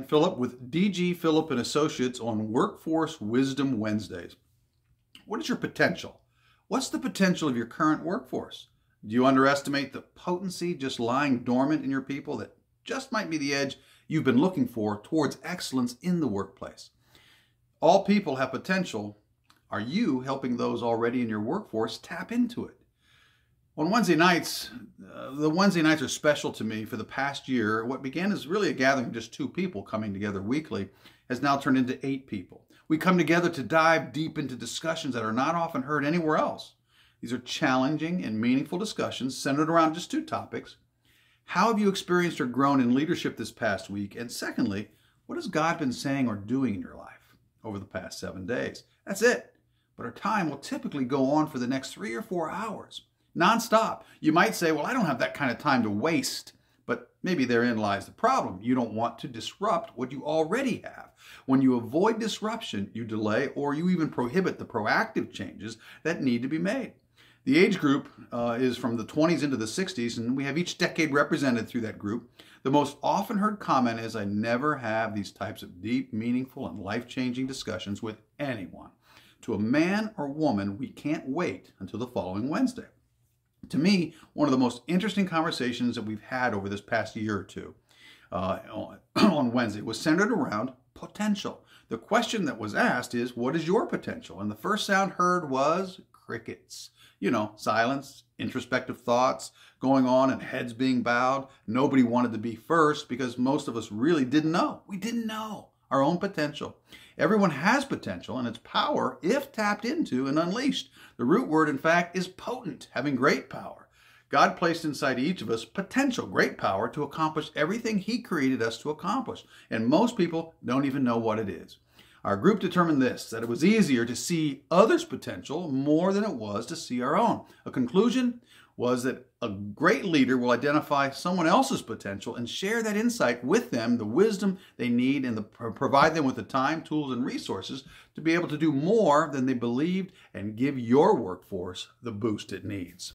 Phillip with DG Phillip and Associates on Workforce Wisdom Wednesdays. What is your potential? What's the potential of your current workforce? Do you underestimate the potency just lying dormant in your people that just might be the edge you've been looking for towards excellence in the workplace? All people have potential. Are you helping those already in your workforce tap into it? On Wednesday nights, the Wednesday nights are special to me. For the past year, what began as really a gathering of just 2 people coming together weekly has now turned into 8 people. We come together to dive deep into discussions that are not often heard anywhere else. These are challenging and meaningful discussions centered around just 2 topics. How have you experienced or grown in leadership this past week? And secondly, what has God been saying or doing in your life over the past 7 days? That's it. But our time will typically go on for the next 3 or 4 hours. Nonstop. You might say, well, I don't have that kind of time to waste, but maybe therein lies the problem. You don't want to disrupt what you already have. When you avoid disruption, you delay or you even prohibit the proactive changes that need to be made. The age group is from the 20s into the 60s, and we have each decade represented through that group. The most often heard comment is, I never have these types of deep, meaningful, and life-changing discussions with anyone. To a man or woman, we can't wait until the following Wednesday. To me, one of the most interesting conversations that we've had over this past year or two on Wednesday was centered around potential. The question that was asked is, what is your potential? And the first sound heard was crickets. You know, silence, introspective thoughts going on and heads being bowed. Nobody wanted to be first because most of us really didn't know. We didn't know our own potential. Everyone has potential, and its power, if tapped into and unleashed. The root word, in fact, is potent, having great power. God placed inside each of us potential, great power to accomplish everything He created us to accomplish. And most people don't even know what it is. Our group determined this, that it was easier to see others' potential more than it was to see our own. A conclusion was that a great leader will identify someone else's potential and share that insight with them, the wisdom they need, and provide them with the time, tools, and resources to be able to do more than they believed and give your workforce the boost it needs.